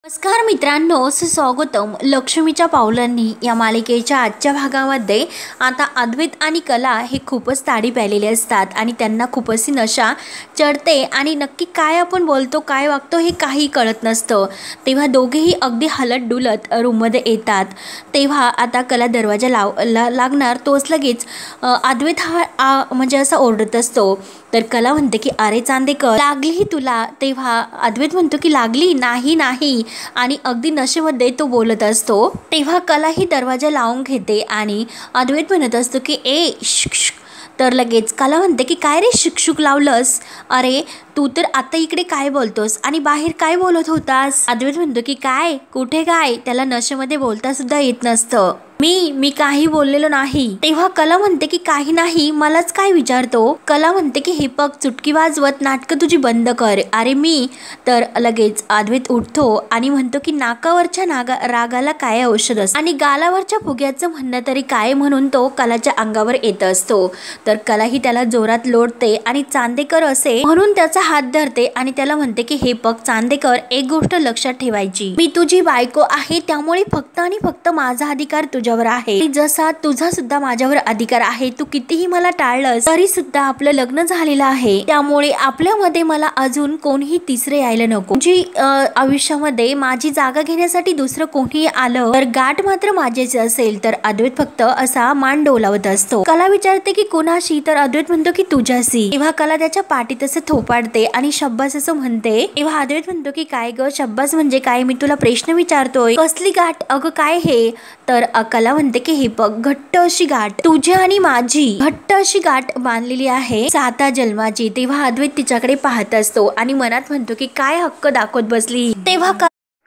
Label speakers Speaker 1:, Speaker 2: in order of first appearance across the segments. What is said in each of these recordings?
Speaker 1: नमस्कार मित्रांनो, स्वागतम लक्ष्मीच्या पावलांनी या मालिकेच्या आजच्या भागामध्ये. आता अद्वैत आणि कला हे खूपच ताडी प्यालेले असतात आणि त्यांना खूप अशी नशा चढते आणि नक्की काय आपण बोलतो काय वागतो हे काही कळत नसतं. तेव्हा दोघेही अगदी हलत डुलत रूममध्ये येतात. तेव्हा आता कला दरवाजा लागणार तोच लगेच अद्वैत हा म्हणजे असा ओरडत असतो. तर कला म्हणते की अरे चांदेकर, लागली तुला? तेव्हा अद्वैत म्हणतो की लागली नाही नाही आणि अगदी नशेमध्ये तो बोलत असतो. तेव्हा कला ही दरवाजा लावून घेते आणि अद्वैत म्हणत असतो की ए शुक. तर लगेच कला म्हणते की काय रे शुक लावलंस? अरे तू तर आता इकडे काय बोलतोस आणि बाहेर काय बोलत होतास? अद्वैत म्हणतो की काय कुठे काय, त्याला नशेमध्ये बोलता सुद्धा येत नसतं. मी काही बोललेलो नाही. तेव्हा कला म्हणते की काही नाही, मलाच काय विचारतो? कला म्हणते की हे पग चुटकी वाजवत नाटकं तुझी बंद कर. अरे मी तर लगेच अद्वैत उठतो आणि म्हणतो की नाकावरच्या रागाला काय औषध असतं आणि गालावरच्या फुग्याचं म्हणणं तरी काय, म्हणून तो कलाच्या अंगावर येत असतो. तर कला ही त्याला जोरात लोटते आणि चांदेकर असे म्हणून त्याचा हात धरते आणि त्याला म्हणते की हे पग चांदेकर, एक गोष्ट लक्षात ठेवायची, मी तुझी बायको आहे, त्यामुळे फक्त आणि फक्त माझा अधिकार तुझ्यावर आहे, जसा तुझा सुद्धा माझ्यावर अधिकार आहे. तू कितीही मला टाळलंस तरी सुद्धा आपलं लग्न झालेलं आहे, त्यामुळे आपल्यामध्ये मला अजून कोणीही तिसरे यायला नको. जी आयुष्यामध्ये माझी जागा घेण्यासाठी दुसरं कोणीही आलं तर गाठ मात्र माझीच असेल. तर अद्वैत फक्त असा मान डोलावत असतो. कला विचारते की कोणाशी? तर अद्वैत म्हणतो की तुझ्याशी. तेव्हा कला त्याच्या पाठीत असं थोपाडते आणि शब्बास असं म्हणते. तेव्हा अद्वैत म्हणतो की काय ग शब्बास म्हणजे काय? मी तुला प्रश्न विचारतोय, कसली गाठ? अगं काय हे? तर कला म्हणते की हे बघ, घट्ट अशी गाठ तुझी आणि माझी, घट्ट अशी गाठ बांधलेली आहे 7 जन्माची. तेव्हा अद्वैत तिच्याकडे पाहत असतो आणि मनात म्हणतो की काय हक्क दाखवत बसली. तेव्हा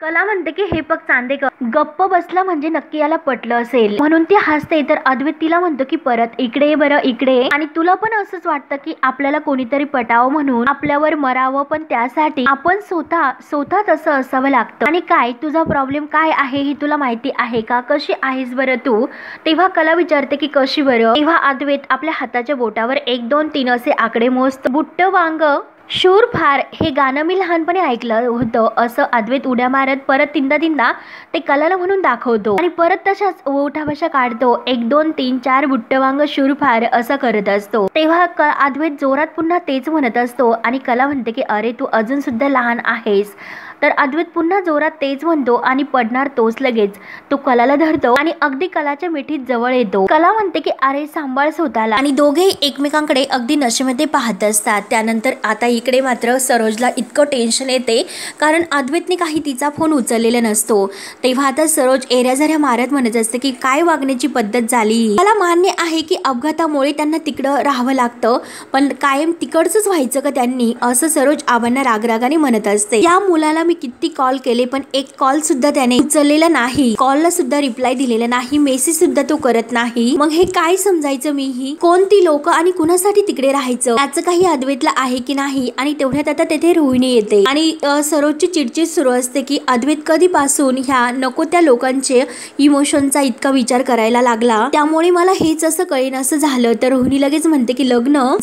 Speaker 1: कला म्हणते की हे पग चांदेकर गप्प बसला म्हणजे नक्की याला पटलं असेल, म्हणून ती हसते. तर अद्वैत तिला म्हणतो की परत इकडे बरं इकडे, आणि तुला पण असंच वाटतं की आपल्याला कोणीतरी पटावं म्हणून आपल्यावर मरावं, पण त्यासाठी आपण स्वतः तसं असावं लागतं. आणि काय तुझा प्रॉब्लेम काय आहे हे तुला माहिती आहे का? कशी आहेस बरं तू? तेव्हा कला विचारते की कशी बरं? तेव्हा अद्वैत आपल्या हाताच्या बोटावर 1 2 3 असे आकडे मोजतो. बुट्ट वांग शूर फार हे गाणं मी लहानपणी ऐकलं होतं, असं अद्वैत उड्या मारत परत तीनदा ते कलाला म्हणून दाखवतो आणि परत तशाच उठाबशा काढतो. 1 2 3 4 बुट्टवांग शूर फार असं करत असतो. तेव्हा अद्वैत जोरात पुन्हा तेच म्हणत असतो आणि कला म्हणते की अरे तू अजून सुद्धा लहान आहेस. तर अद्वैत पुन्हा जोरात तेच म्हणतो आणि पडणार तोच लगेच तो कलाला धरतो आणि अगदी कलाच्या मिठीत जवळ येतो. कला म्हणते की अरे सांभाळ स्वतःला, आणि दोघे एकमेकांकडे अगदी नशेमध्ये पाहत असतात. त्यानंतर आता इकडे मात्र सरोजला इतकं टेन्शन येते कारण अद्वैतने काही तिचा फोन उचललेला नसतो. तेव्हा आता सरोज एऱ्याझऱ्या मारत म्हणत असते की काय वागण्याची पद्धत झाली. मला मान्य आहे की अपघातामुळे त्यांना तिकडं राहावं लागतं, पण कायम तिकडचंच व्हायचं का त्यांनी, असं सरोज आबांना रागरागाने म्हणत असते. या मुलाला मी किती कॉल केले पण एक कॉल सुद्धा त्याने उचललेला नाही, कॉलला सुद्धा रिप्लाय दिलेला नाही, मेसेज सुद्धा तो करत नाही. मग हे काय समजायचं? मी ही कोणती लोक आणि कुणासाठी तिकडे राहायचं याचं काही अद्वैतला आहे की नाही. आणि तेवढ्यात आता तेथे रोहिणी येते आणि सरोजची चिडचिड सुरू असते की अद्वैत कधीपासून ह्या नको त्या लोकांचे इमोशनचा इतका विचार करायला लागला, त्यामुळे मला हेच असं कळेन असं झालं. तर रोहिणी लगेच म्हणते की लग्न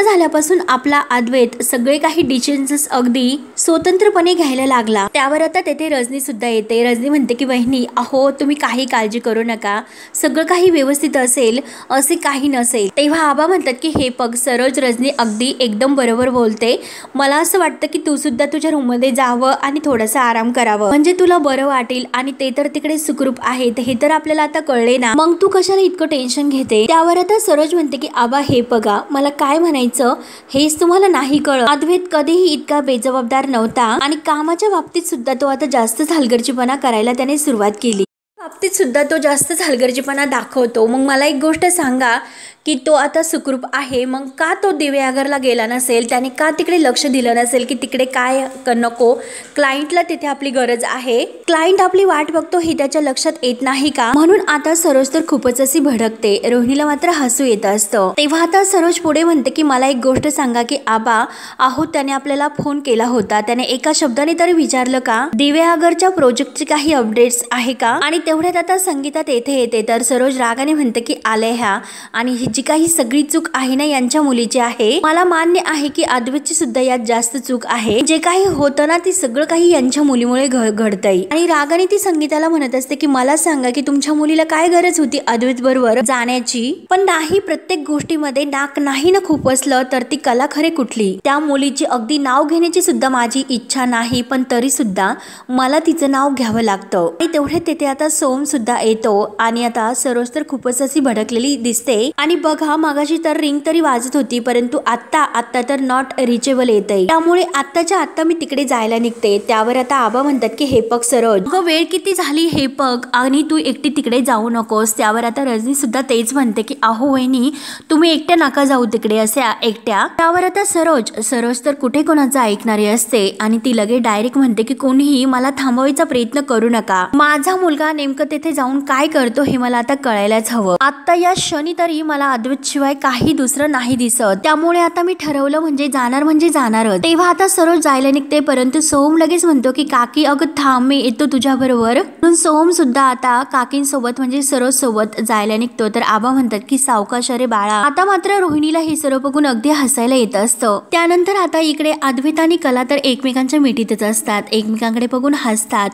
Speaker 1: झाल्यापासून आपला अद्वैत सगळे काही डिसिजन्स अगदी स्वतंत्रपणे घ्यायला लागला. त्यावर आता तेथे रजनी सुद्धा येते. रजनी म्हणते की वहिनी अहो तुम्ही काही काळजी करू नका, सगळं काही व्यवस्थित असेल, असे काही नसेल. तेव्हा आबा म्हणतात की हे पग सरोज, रजनी अगदी एकदम बरोबर बोलते, मला असं वाटतं की तू सुद्धा तुझ्या रूममध्ये जावं आणि थोडासा आराम करावं, म्हणजे तुला बरं वाटेल. आणि ते तर तिकडे सुखरूप आहेत हे तर आपल्याला आता कळले ना, मग तू कशाला इतकं टेन्शन घेते? त्यावर आता सरोज म्हणते की आबा हे बघा, मला काय म्हणायचं हेच तुम्हाला नाही कळत. अद्वैत कधीही इतका बेजबाबदार नव्हता आणि कामाच्या बाबतीत सुद्धा तो आता जास्त हलगर्जीपणा करायला त्याने सुरुवात केली. बाबतीत सुद्धा तो जास्त हलगर्जीपणा दाखवतो. मग मला एक गोष्ट सांगा की तो आता सुखरूप आहे, मग का तो दिव्यागरला गेला नसेल? त्याने का तिकडे लक्ष दिलं नसेल की तिकडे काय नको, क्लायंटला तिथे आपली गरज आहे, क्लायंट आपली वाट बघतो हे त्याच्या लक्षात येत नाही का? म्हणून आता सरोज तर खूपच अशी भडकते. रोहिणीला मात्र हसू येत असतं. तेव्हा आता सरोज पुढे म्हणते की मला एक गोष्ट सांगा की आबा आहो त्याने आपल्याला फोन केला होता, त्याने एका शब्दाने तरी विचारलं का दिव्यागरच्या प्रोजेक्टची काही अपडेट्स आहे का? आणि तेवढ्यात आता संगीता तेथे येते. तर सरोज रागाने म्हणते की आले ह्या, आणि जी काही सगळी चूक आहे ना यांच्या मुलीची आहे। मला मान्य आहे की अद्वैतची सुद्धा यात जास्त चूक आहे। जे काही होतं ना ते सगळं काही यांच्या मुलीमुळे घडतंय। आणि रागाने ती संगीताला म्हणत असते की मला सांगा की तुमच्या मुलीला काय गरज होती अद्वैत बरोबर जाण्याची, पण नाही, प्रत्येक गोष्टीमध्ये नाक नाही ना खूप असलं तर ती कला खरे कुठली। त्या मुलीची अगदी नाव घेण्याची सुद्धा माझी इच्छा नाही, पण तरी सुद्धा मला तिचं नाव घ्यावं लागतं। आणि तेवढे तिथे आता सोम सुद्धा येतो आणि आता सरोज तर खूपच अशी भडकलेली दिसते। आणि बघा मागाशी तर रिंग तरी वाजत होती, परंतु आता तर नॉट रिचेबल येतंय, त्यामुळे आत्ताच्या आत्ता मी तिकडे जायला निघते। त्यावर आता आबा म्हणतात की हे बघ सरोज, अगं वेळ किती झाली हे बघ, आणि तू एकटी तिकडे जाऊ नकोस। त्यावर आता रजनी सुद्धा तेच म्हणते की अहो वहिनी तुम्ही एकट्या नका जाऊ तिकडे असे एकट्या। त्यावर आता सरोज तर कुठे कोणाचं ऐकणारी असते आणि ती लगे डायरेक्ट म्हणते की कोणीही मला थांबवायचा प्रयत्न करू नका, माझा मुलगा नेमकं तिथे जाऊन काय करतो हे मला आता कळायलाच हवं। आता या क्षणी तरी मला अद्वैत शिवाय काही दुसरं नाही दिसत, त्यामुळे आता मी ठरवलं म्हणजे जाणारच। तेव्हा आता सरोज जायला निघते, परंतु सोहम लगेच म्हणतो की काकी अगं थांब मी येतो तुझ्या बरोबर। म्हणून सोहम सुद्धा आता काकींसोबत म्हणजे सरोज सोबत जायला निघतो। तर आबा म्हणतात की सावकाश रे बाळा। आता मात्र रोहिणीला हे सर्व बघून अगदी हसायला येत असतं। त्यानंतर आता इकडे अद्वैत आणि कला तर एकमेकांच्या मिठीतच असतात, एकमेकांकडे बघून हसतात।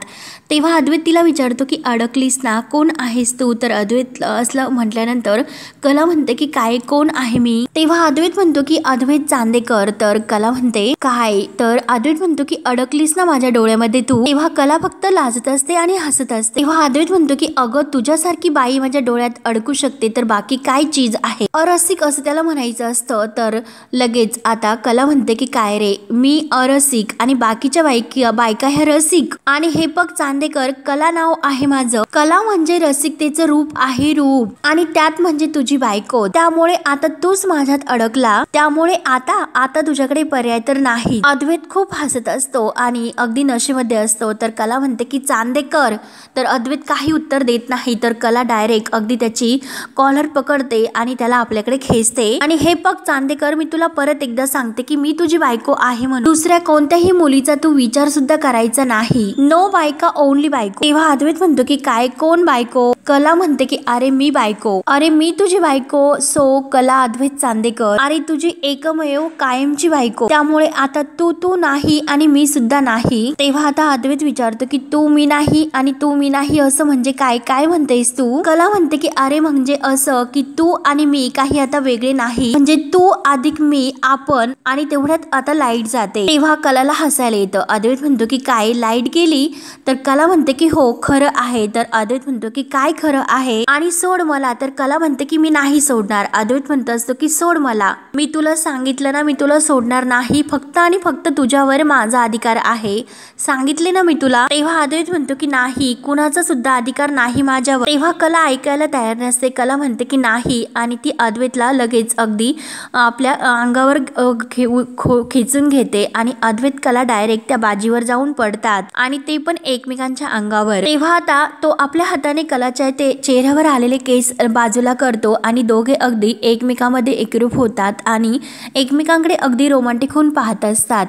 Speaker 1: तेव्हा अद्वैत तिला विचारतो की अडकलीस ना, कोण आहेस तू? तर अद्वैत असलं म्हटल्यानंतर कला म्हणते की काय कोण आहे मी? तेव्हा अद्वैत म्हणतो की अद्वैत चांदेकर। तर कला म्हणते काय? तर अद्वैत म्हणतो की अडकलीस ना माझ्या डोळ्यामध्ये तू। तेव्हा कला फक्त लाजत असते आणि हसत असते। तेव्हा अद्वैत म्हणतो की अगं तुझ्यासारखी बाई माझ्या डोळ्यात अडकू शकते तर बाकी काय चीज आहे? अरसिक असं त्याला म्हणायचं असतं। तर लगेच आता कला म्हणते की काय रे, मी अरसिक आणि बाकीच्या बायका ह्या रसिक, आणि हे बघ चांदेकर कला नाव आहे माझं, कला म्हणजे रसिकतेचं रूप आहे, रूप, आणि त्यात म्हणजे तुझी बायको, त्यामुळे आता तूच माझ्यात अडकला, त्यामुळे आता तुझ्याकडे पर्याय तर नाही। अद्वैत खूप हसत असतो आणि अगदी नशेमध्ये असतो। तर कला म्हणते की चांदेकर, तर अद्वैत काही उत्तर देत नाही। तर कला डायरेक्ट अगदी त्याची कॉलर पकडते आणि त्याला आपल्याकडे खेचते आणि हे बघ चांदेकर, मी तुला परत एकदा सांगते की मी तुझी बायको आहे म्हणून दुसऱ्या कोणत्याही मुलीचा तू विचार सुद्धा करायचा नाही, नो बायका ओनली बायको। तेव्हा अद्वैत म्हणतो की काय कोण बायको? कला म्हणते की अरे मी बायको, अरे मी तुझी बायको। सो कला अद्वैत चांदेकर, अरे तुझी एकमेव कायमची बायको, त्यामुळे आता तू नाही आणि मी सुद्धा नाही। तेव्हा आता अद्वैत विचारतो की तू मी नाही आणि तू मी नाही असं म्हणजे काय म्हणतेस तू? कला म्हणते की अरे म्हणजे असं की तू आणि मी काही आता वेगळे नाही, म्हणजे तू अधिक मी आपण, आणि तेवढ्यात आता लाईट जाते। तेव्हा कलाला हसायला येतं। अद्वैत म्हणतो की काय लाईट गेली? तर कला म्हणते की हो खरं आहे। तर अद्वैत म्हणतो की काय खरं आहे आणि सोड मला? तर कला म्हणते की मी नाही सोडणार। अद्वैत म्हणतो असतो की सोड मला, मी तुला सांगितलं ना मी तुला सोडणार नाही, फक्त आणि फक्त तुझ्यावर माझा अधिकार आहे, सांगितले ना मी तुला। तेव्हा अद्वैत म्हणतो की नाही, कुणाचा सुद्धा अधिकार नाही माझ्यावर। तेव्हा कला ऐकायला तयार नसते, कला म्हणते की नाही, आणि ती अद्वैतला लगेच अगदी आपल्या अंगावर खेचून घेते आणि अद्वैत कला डायरेक्ट त्या बाजीवर जाऊन पडतात आणि ते पण एकमेकांच्या अंगावर। तेव्हा आता तो आपल्या हाताने कलाच्या ते चेहऱ्यावर आलेले केस बाजूला करतो आणि दोघे अगदी एकमेकांमध्ये एकरूप होतात आणि एकमेकांकडे अगदी रोमांटिक होऊन पाहत असतात।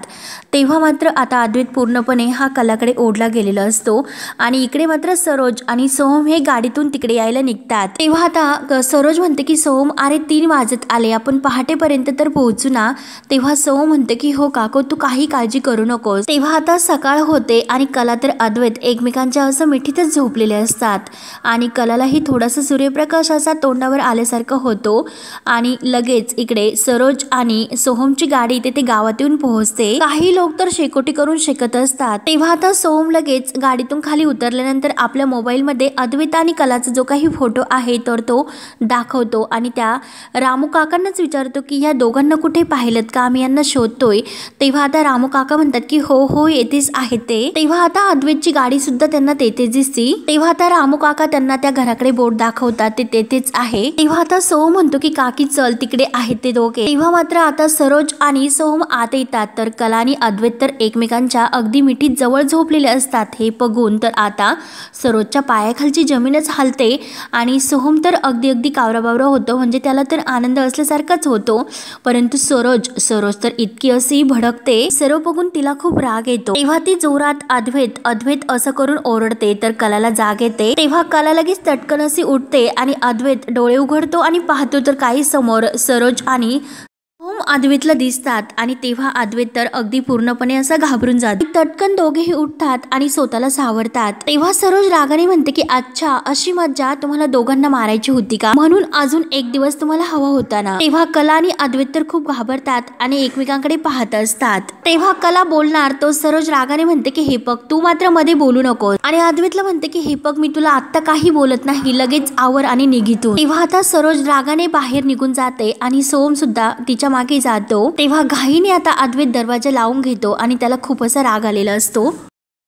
Speaker 1: तेव्हा मात्र आता अद्वैत पूर्णपणे हा कलाकडे ओढला गेलेला असतो आणि इकडे मात्र सरोज आणि सोहम हे गाडीतून तिकडे यायला निघतात। तेव्हा आता सरोज म्हणते की सोहम अरे 3 वाजत आले, आपण पहाटेपर्यंत तर पोहोचू ना? तेव्हा सोहम म्हणते की हो काकू तू काही काळजी करू नकोस। तेव्हा आता सकाळ होते आणि कला तर अद्वैत एकमेकांच्या असं मिठीतच झोपलेले असतात आणि कलालाही थोडासा सूर्यप्रकाश असा तोंडावर आल्यासारखं होतो आणि लगेच इकडे सरोज आणि सोहमची गाडी तिथे गावात येऊन पोहोचते। काही लोक तर शेकोटी करून शेकत असतात। तेव्हा आता सोहम लगेच गाडीतून खाली उतरल्यानंतर आपल्या मोबाईल मध्ये अद्वैत आणि कलाचा जो काही फोटो आहे तर तो दाखवतो आणि त्या रामू काकांनाच विचारतो की या दोघांना कुठे पाहिलं का, आम्ही यांना शोधतोय। तेव्हा आता रामू काका म्हणतात की हो येथेच आहे ते। तेव्हा आता अद्वैतची गाडी सुद्धा त्यांना तेथेच दिसती। तेव्हा आता रामू काका त्यांना त्या घराकडे बोट दाखवतात, ते तेथेच आहे। तेव्हा आता सोहम म्हणतो की काकी चल तिकडे आहेत ते दोघे। तेव्हा मात्र आता सरोज आणि सोहम आत येतात तर कला आणि अद्वैत तर एकमेकांच्या अगदी मिठीत जवळ झोपलेले असतात। हे बघून तर आता सरोजच्या पायाखालची जमीनच हलते आणि सोहम तर अगदी कावराबावरा होतो, म्हणजे त्याला तर आनंद असल्यासारखाच होतो। परंतु सरोज तर इतकी अशी भडकते, सर्व बघून तिला खूप राग येतो। तेव्हा ती जोरात अद्वैत असं करून ओरडते तर कलाला जाग येते। तेव्हा कला लगेच चटकन अशी उठते आणि अद्वैत डोळे उघडतो आणि पाहतो तर काही समोर सरोज आणि ओम अद्वैतला दिसतात आणि तेव्हा अद्वैत तर अगदी पूर्णपणे असा घाबरून जातो। तटकन दोघेही उठतात आणि स्वतःला सावरतात। तेव्हा सरोज रागाने म्हणते की अच्छा अशी मज्जा तुम्हाला दोघांना मारायची होती का, म्हणून अजून एक दिवस तुम्हाला हवा होता ना। तेव्हा कला आणि अद्वैत तर खूप घाबरतात आणि एकमेकांकडे पाहत असतात। तेव्हा कला बोलणार तो सरोज रागाने म्हणते की हे बघ तू मात्र मध्ये बोलू नको, आणि अद्वैतला म्हणते की हे बघ मी तुला आत्ता काही बोलत नाही, लगेच आवर आणि निघितून। तेव्हा आता सरोज रागाने बाहेर निघून जाते आणि सोम सुद्धा तिच्या मागे जातो। तेव्हा घाईने आता अद्वैत दरवाजा लावून घेतो आणि त्याला खूप असा राग आलेला असतो।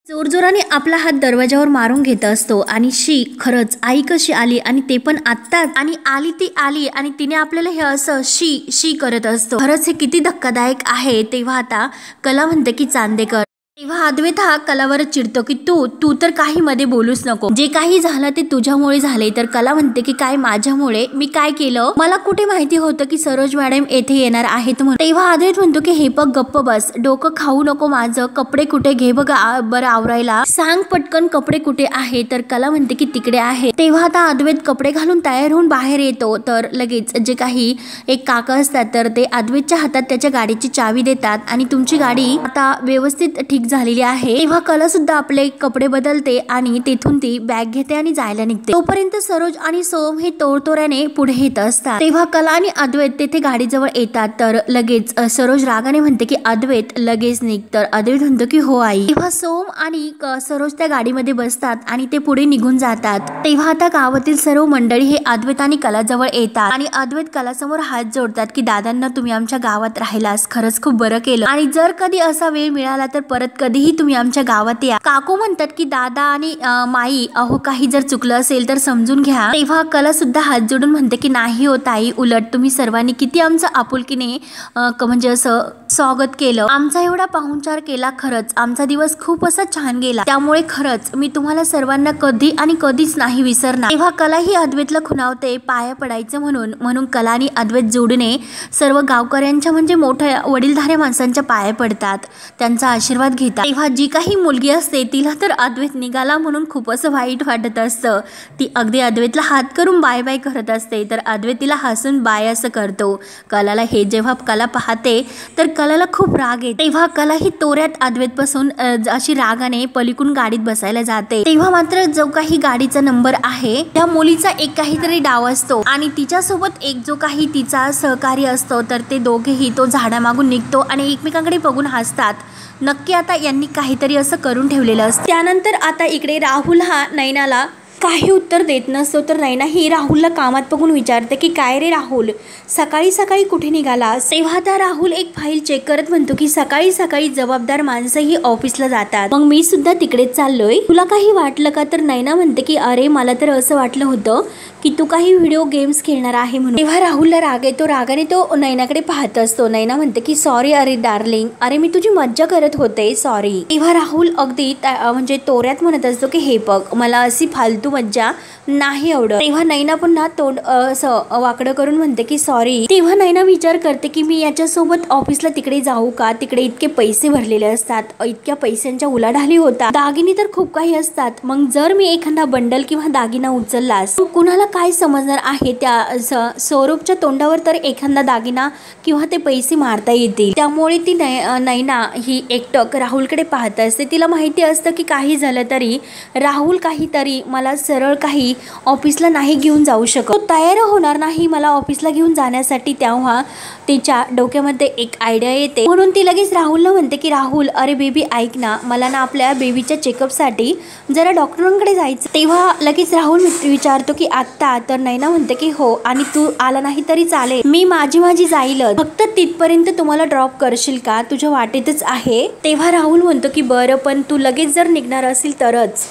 Speaker 1: जोरजोराने आपला हात दरवाजावर मारून घेत असतो आणि शी खरंच आई कशी आली, आणि ते पण आत्ताच, आणि आली ती आली आणि तिने आपल्याला हे असं शी शी करत असतो, खरंच हे किती धक्कादायक आहे। तेव्हा आता कला म्हणते की चांदेकर। तेव्हा अद्वैत हा कलावर चिडतो की तू तर काही मध्ये बोलूच नको, जे काही झालं ते तुझ्यामुळे झाले। तर कला म्हणते की काय माझ्यामुळे, मी काय केलं, मला कुठे माहिती होतं की सरोज मॅडम येथे येणार आहेत म्हणून। तेव्हा अद्वैत म्हणतो की हे बघ गप्प बस, डोकं खाऊ नको माझं, कपडे कुठे घे बघ बरं आवरायला, सांग पटकन कपडे कुठे आहे। तर कला म्हणते की तिकडे आहे। तेव्हा आता अद्वैत कपडे घालून तयार होऊन बाहेर येतो, तर लगेच जे काही एक काका असतात तर ते अद्वैतच्या हातात त्याच्या गाडीची चावी देतात आणि तुमची गाडी आता व्यवस्थित ठीक झालेली आहे। तेव्हा कला सुद्धा आपले कपडे बदलते आणि तेथून ती बॅग घेते आणि जायला निघते। तोपर्यंत सरोज आणि सोम हे तोडतोड्याने पुढे येत असतात। तेव्हा कला आणि अद्वैत तेथे गाडीजवळ येतात, तर लगेच सरोज रागाने म्हणते की अद्वैत लगेच निघ। तर अद्वैत म्हणतो की हो आई। तेव्हा सोम आणि सरोज त्या गाडीमध्ये बसतात आणि ते पुढे निघून जातात। तेव्हा आता गावातील सर्व मंडळी हे अद्वैत आणि कला जवळ येतात आणि अद्वैत कला समोर हात जोडतात की दादांना तुम्ही आमच्या गावात राहिलास, खरंच खूप बरं केलं, आणि जर कधी असा वेळ मिळाला तर परत कधीही तुम्ही आमच्या गावात या। काकू म्हणतात की दादा आणि माई अहो काही जर चुकलं असेल तर समजून घ्या। तेव्हा कला सुद्धा हात जोडून म्हणते की नाही हो ताई, उलट तुम्ही सर्वांनी किती आमचं आपुलकीने म्हणजे असं स्वागत केलं, आमचा एवढा पाहुणचार केला, खरंच आमचा दिवस खूप असा छान गेला, त्यामुळे खरंच मी तुम्हाला सर्वांना कधी आणि कधीच नाही विसरणार। तेव्हा कला ही अद्वैतला खुणावते पाया पडायचं म्हणून कला आणि अद्वैत जोडीने सर्व गावकऱ्यांच्या म्हणजे मोठ्या वडीलधाऱ्या माणसांच्या पाया पडतात, त्यांचा आशीर्वाद घेतात। तेव्हा जी काही मुलगी असते तिला तर अद्वैत निघाला म्हणून खूप असं वाईट वाटत असतं, ती अगदी अद्वैतला हात करून बाय बाय करत असते, तर अद्वैत तिला हसून बाय असं करतो। कलाला हे जेव्हा कला पाहते तर कलाला खूप राग येते। तेव्हा कला ही तोऱ्यात अद्वैत पासून अशी रागाने पलीकडून गाडीत बसायला जाते। तेव्हा मात्र जो काही गाडीचा नंबर आहे त्या मुलीचा एक काहीतरी डाव असतो आणि तिच्यासोबत एक जो काही तिचा सहकारी असतो, तर ते दोघेही तो झाडामागून निघतो आणि एकमेकांकडे बघून हसतात। नक्की आता यांनी काहीतरी असं करून ठेवलेलं असतं। त्यानंतर आता इकडे राहुल हा नैनाला काही उत्तर देत नसतो, तर नैना ही राहुलला कामात बघून विचारते की काय रे राहुल, सकाळी सकाळी कुठे निघालास। तेव्हा आता राहुल एक फाईल चेक करत म्हणतो की सकाळी सकाळी जबाबदार माणसंही ऑफिसला जातात, मग मी सुद्धा तिकडेच चाललोय, तुला काही वाटलं का। तर नैना म्हणते की अरे मला तर असं वाटलं होतं की तू काही व्हिडिओ गेम्स खेळणार आहे म्हणून। तेव्हा राहुलला राग येतो, रागाने तो नैनाकडे पाहत असतो। नैना म्हणते की सॉरी अरे डार्लिंग, अरे मी तुझी मज्जा करत होते, सॉरी। तेव्हा राहुल अगदी म्हणजे तोऱ्यात म्हणत असतो की हे बघ मला अशी फालतू मज्जा नाही आवडत। तेव्हा नैना पुन्हा तोंड असं वाकडं करून म्हणते की सॉरी। तेव्हा नैना विचार करते की मी याच्यासोबत ऑफिसला तिकडे जाऊ का, तिकडे इतके पैसे भरलेले असतात, इतक्या पैशांच्या उलाढाली होतात, दागिने तर खूप काही असतात, मग जर मी एखादा बंडल किंवा दागिना उचललास कुणाला काय समजणार आहे। त्या स्वरूपच्या तोंडावर तर एखादा दागिना किंवा ते पैसे मारता येतील। त्यामुळे ती नैना ही एकटक राहुलकडे पाहत असते। तिला माहिती असतं की काही झालं तरी राहुल काहीतरी मला सरळ काही ऑफिसला नाही घेऊन जाऊ शकत, तो तयार होणार नाही मला ऑफिसला घेऊन जाण्यासाठी। तेव्हा तिच्या डोक्यामध्ये एक आयडिया येते, म्हणून ती लगेच राहुलला म्हणते की राहुल अरे बेबी ऐक ना, मला ना आपल्या बेबीच्या चेकअपसाठी जरा डॉक्टरांकडे जायचं। तेव्हा लगेच राहुल विचारतो की आत्ता। तर नैना म्हणते की हो, आणि तू आला नाही तरी चालेल, मी माझी जाईलच, फक्त तिथपर्यंत तुम्हाला ड्रॉप करशील का, तुझ्या वाटेतच आहे। तेव्हा राहुल म्हणतो की बरं, पण तू लगेच जर निघणार असेल तरच।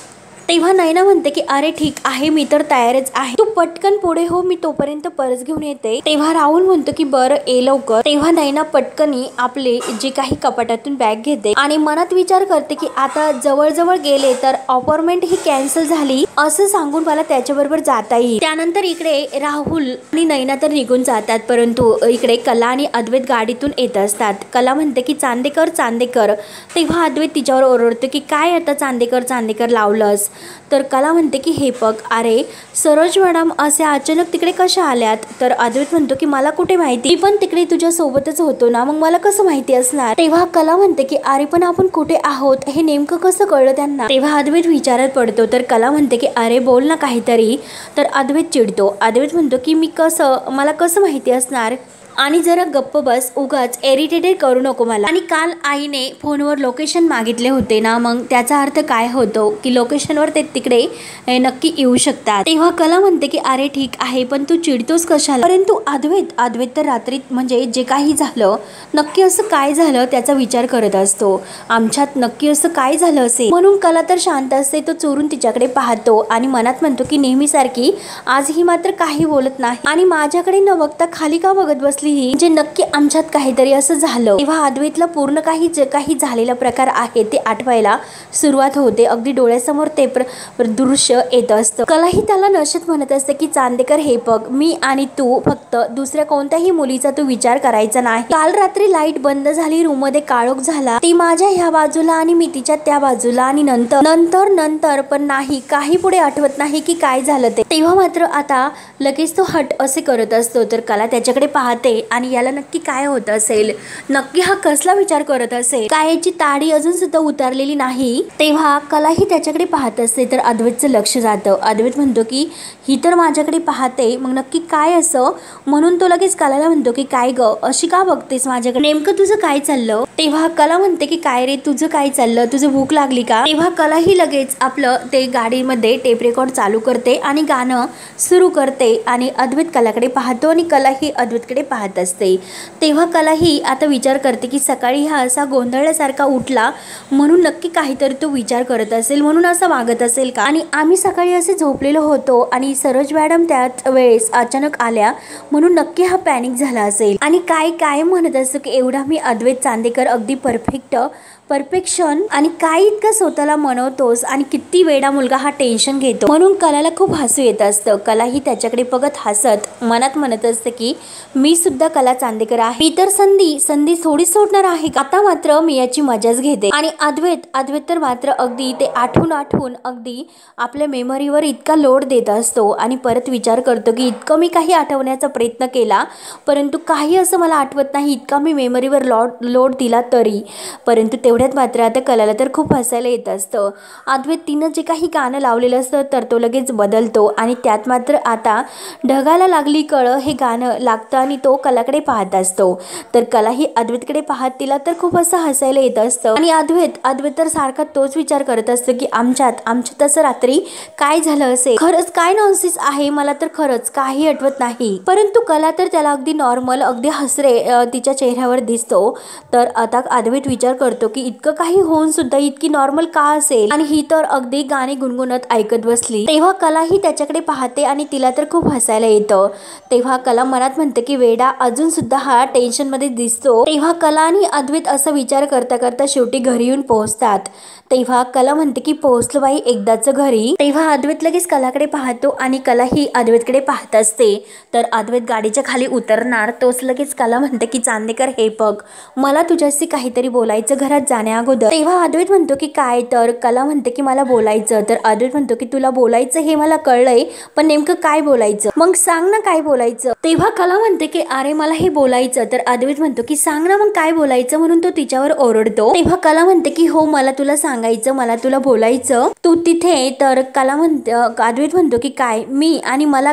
Speaker 1: तेव्हा नैना म्हणते की अरे ठीक आहे, मी तर तयारच आहे, तू पटकन पुढे हो, मी तोपर्यंत पर्स घेऊन येते। तेव्हा राहुल म्हणतो की बरं ये लवकर। तेव्हा नैना पटकनी आपले जे काही कपाटातून बॅग घेते आणि मनात विचार करते की आता जवळ गेले तर अपॉइंटमेंट ही कॅन्सल झाली असं सांगून मला त्याच्याबरोबर जाता येईल। त्यानंतर इकडे राहुल आणि नैना तर निघून जातात, परंतु इकडे कला आणि अद्वैत गाडीतून येत असतात। कला म्हणते की चांदेकर। तेव्हा अद्वैत तिच्यावर ओरडतो की काय आता चांदेकर लावलंस, तर कला म्हणते की हे बघ, अरे सरोज मॅडम असे अचानक तिकडे कशा आल्यात? तर अद्वैत म्हणतो की मला कुठे माहिती, पण तिकडे तुझ्या सोबतच होतो ना, मग मला कसं माहिती असणार? तेव्हा कला म्हणते की अरे पण आपण कुठे आहोत हे नेमकं कसं कळलं त्यांना? तेव्हा अद्वैत विचारात पडतो. तर कला म्हणते की अरे बोल ना काहीतरी. तर अद्वैत चिडतो. अद्वैत म्हणतो की मला कसं माहिती असणार, आणि जरा गप्प बस, उगाच इरिटेटेड करू नको मला. आणि काल आईने फोनवर लोकेशन मागितले होते ना, मग त्याचा अर्थ काय होतो की लोकेशनवर ते तिकडे नक्की येऊ शकतात. तेव्हा कला म्हणते की अरे ठीक आहे, पण तू चिडतोस कशाला? परंतु अद्वैत तर रात्रीत म्हणजे जे काही झालं, नक्की असं काय झालं त्याचा विचार करत असतो. आमच्यात नक्की असं काय झालं असेल, म्हणून कला तर शांत असते. तो चोरून तिच्याकडे पाहतो आणि मनात म्हणतो की नेहमीसारखी आजही मात्र काही बोलत नाही, आणि माझ्याकडे न बघता खाली का बघत बसली, जे नक्की आमच्यात काहीतरी असं झालं. तेव्हा अद्वैतला पूर्ण जे काही झालेला प्रकार आहे ते आठवायला सुरुवात होते. अगदी डोळ्यासमोर ते दृश्य येत असतं. कलाही त्याला नशेत म्हणत असते की चांदेकर हे बघ, मी आणि तू, फक्त दुसऱ्या कोणत्याही मुलीचा तू विचार करायचा नाही. काल रात्री लाईट बंद झाली, रूम मध्ये काळोख झाला, ती माझ्या ह्या बाजूला आणि मी तिच्या त्या बाजूला, आणि नंतर पण नाही, काही पुढे आठवत नाही की काय झालं ते. तेव्हा मात्र आता लगेच तो हट असे करत असतो. तर कला त्याच्याकडे पाहते आणि याला नक्की काय होत असेल, नक्की हा कसला विचार करत असेल, काय याची ताडी अजून सुद्धा उतरलेली नाही. तेव्हा कलाही त्याच्याकडे पाहत असते. तर अद्वैतचं लक्ष जातं. अद्वैत म्हणतो की ही तर माझ्याकडे पाहते, मग नक्की काय असं, म्हणून तो लगेच कलाला म्हणतो की काय ग, अशी का बघतेस माझ्याकडे, नेमकं तुझं काय चाललं? तेव्हा कला म्हणते की काय रे, तुझं काय चाललं, तुझं भूक लागली का? तेव्हा कलाही लगेच आपलं ते गाडीमध्ये टेप रेकॉर्ड चालू करते आणि गाणं सुरू करते, आणि अद्वैत कलाकडे पाहतो आणि कलाही अद्वैतकडे पाहत असते. तेव्हा कलाही आता विचार करते की सकाळी हा असा गोंधळल्यासारखा उठला, म्हणून नक्की काहीतरी तो विचार करत असेल, म्हणून असं वागत असेल का? आणि आम्ही सकाळी असे झोपलेलो होतो आणि सरोज मॅडम त्याच वेळेस अचानक आल्या, म्हणून नक्की हा पॅनिक झाला असेल. आणि काय म्हणत असतो की एवढा मी अद्वैत चांदेकर अगदी परफेक्शन, आणि काय इतकं स्वतःला मनवतोस, आणि किती वेडा मुलगा हा टेन्शन घेतो, म्हणून कलाला खूप हसू येत असतं. कलाही त्याच्याकडे बघत हसत मनात म्हणत असते की मी सुद्धा कला चांदेकर आहे, मी तर संधी थोडी सोडणार आहे, आता मात्र मी याची मजाच घेते. आणि अद्वैत तर मात्र अगदी ते आठवून अगदी आपल्या मेमरीवर इतका लोड देत असतो, आणि परत विचार करतो की इतकं मी काही आठवण्याचा प्रयत्न केला, परंतु काही असं मला आठवत नाही, इतका मी मेमरीवर लोड दिला तरी. परंतु तेवढ्यात मात्र आता कलाला तर खूप हसायला येत असतं. अद्वैत तिनं जे काही गाणं लावलेलं असतं तर तो लगेच बदलतो, आणि त्यात मात्र आता ढगाला लागली कळं हे गाणं लागतं, आणि तो कलाकडे पाहत असतो. तर कलाही अद्वैतकडे पाहत तिला तर खूप असं हसायला येत असतं. आणि अद्वैत तर सारखा तोच विचार करत असतो की आमच्यात असं रात्री काय झालं असेल, खरंच काय नॉनसेन्स आहे, मला तर खरंच काही आठवत नाही. परंतु कला तर त्याला अगदी नॉर्मल, अगदी हसरे तिच्या चेहऱ्यावर दिसतो. तर आता अद्वैत विचार करतो की इतकं काही होऊन सुद्धा इतकी नॉर्मल का असेल, आणि ही तर अगदी गाणी गुणगुणत ऐकत बसली. तेव्हा कलाही त्याच्याकडे पाहते आणि तिला तर खूप हसायला येतं. तेव्हा कला मनात म्हणते की वेडा अजून सुद्धा हा टेन्शन मध्ये दिसतो. तेव्हा कला आणि अद्वैत असा विचार करता करता शेवटी घरी येऊन पोहोचतात. तेव्हा कला म्हणते की पोहोचलो बाई एकदाच घरी. तेव्हा अद्वैत लगेच कलाकडे पाहतो आणि कला ही अद्वैतकडे पाहत असते. तर अद्वैत गाडीच्या खाली उतरणार तोच लगेच कला म्हणते की चांदेकर हे बघ, मला तुझ्याशी काहीतरी बोलायचं घरात जाण्या अगोदर. तेव्हा अद्वैत म्हणतो की काय? तर कला म्हणते की मला बोलायचं. तर अद्वैत म्हणतो की तुला बोलायचं हे मला कळलंय, पण नेमकं काय बोलायचं, मग सांग ना काय बोलायचं. तेव्हा कला म्हणते की अरे मला हे बोलायचं. तर अद्वैत म्हणतो की सांग ना मग काय बोलायचं, म्हणून तो तिच्यावर ओरडतो. तेव्हा कला म्हणते की हो मला तुला सांगायचं, मला तुला बोलायचं, तू तिथे. तर कला म्हणते, अद्वैत म्हणतो की काय मी आणि मला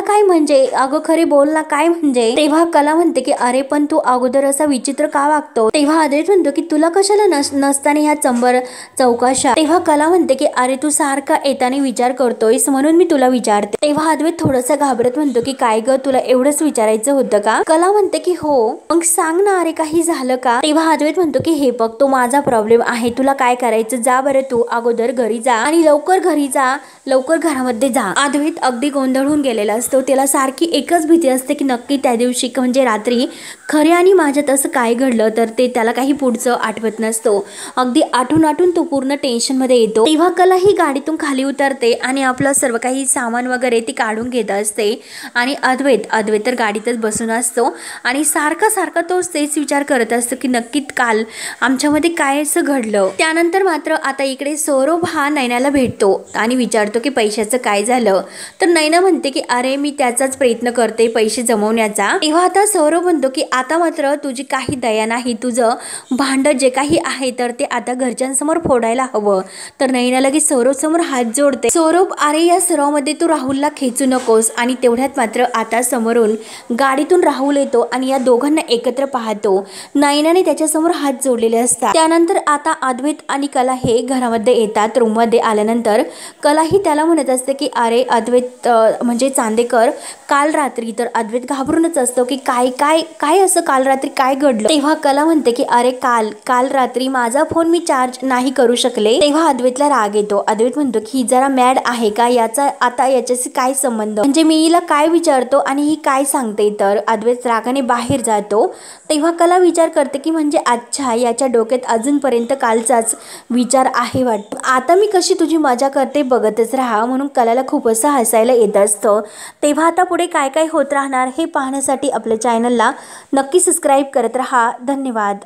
Speaker 1: काय म्हणजे, अगं खरे बोल ना काय म्हणजे. तेव्हा कला म्हणते की अरे पण तू अगोदर असा विचित्र का वागतो. तेव्हा अद्वैत म्हणतो की तुला कशाला नसताना ह्या चंबर चौकाशा. तेव्हा कला म्हणते की अरे तू सारखा येताना विचार करतोयस म्हणून मी तुला विचारते. तेव्हा अद्वैत थोडासा घाबरत म्हणतो की काय ग तुला एवढंच विचारायचं होतं का. कला म्हणते की हो मग सांग ना, अरे काही झालं का. तेव्हा अद्वैत म्हणतो की हे बघ तो माझा प्रॉब्लेम आहे, तुला काय करायचं जा बरं तू अगोदर घरी जा, आणि लवकर घरी जा, लवकर घरामध्ये जा. अद्वैत अगदी गोंधळून गेले पडलेला असतो. त्याला सारखी एकच भीती असते की नक्की त्या दिवशी म्हणजे रात्री खऱ्याने माझ्यात असं काय घडलं, तर ते त्याला काही पुढचं आठवत नसतो. अगदी आठून तो पूर्ण टेन्शनमध्ये येतो. तेव्हा कला ही गाडीतून खाली उतरते आणि आपलं सर्व काही सामान वगैरे ती काढून घेत असते आणि अद्वैत तर गाडीतच बसून असतो आणि सारखा तोच तेच विचार करत असतो की नक्की काल आमच्यामध्ये काय असं घडलं. त्यानंतर मात्र आता इकडे सौरभ हा नैनाला भेटतो आणि विचारतो की पैशाचं काय झालं. तर नैना म्हणते की अरे मी त्याचाच प्रयत्न करते पैसे जमवण्याचा. तेव्हा आता सौरभ म्हणतो की आता मात्र तुझी काही दया नाही, तुझं भांडं जे काही आहे तर ते आता घरच्यांसमोर फोडायला हवं. तर नैना लगेच सौरभ समोर हात जोडते. सौरभ अरे या सर्वामध्ये तू राहुलला खेचू नकोस. आणि तेवढ्यात मात्र आता समोरून गाडीतून राहुल येतो आणि या दोघांना एकत्र पाहतो. नैनाने त्याच्यासमोर हात जोडलेले असतात. त्यानंतर आता अद्वैत आणि कला हे घरामध्ये येतात. रूममध्ये आल्यानंतर कला ही त्याला म्हणत असते की अरे अद्वैत म्हणजे चांदेकर काल रात्री, तर अद्वैत घाबरूनच असतो की काय असं काल रात्री काय घडलं. तेव्हा कला म्हणते की अरे काल रात्री माझा फोन मी चार्ज नाही करू शकले. तेव्हा अद्वैतला राग येतो. अद्वैत म्हणतो की ही जरा मॅड आहे का, याचा आता याच्याशी काय संबंध, म्हणजे मी हिला काय विचारतो आणि ही काय सांगते. तर अद्वैत रागाने बाहेर जातो. तेव्हा कला विचार करते की म्हणजे अच्छा याच्या डोक्यात अजूनपर्यंत कालचाच विचार आहे वाटतं. आता मी कशी तुझी मजा करते बघतच राहा. म्हणून कलाला खूप असं हसायला येत असतं. तेव्हा आता पुढे काय होत राहणार हे पाहण्यासाठी आपल्या चॅनलला नक्की सबस्क्राईब करत राहा. धन्यवाद.